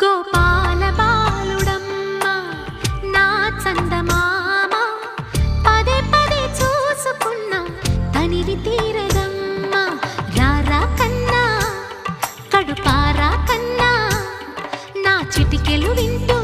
గోపాల బాలుడమ్మ నా చందమామ పదే పదే చూసుకున్న తనివి తీరదమ్మ రారా కన్నా కడుపారా కన్నా నా చిటికెలు వింటూ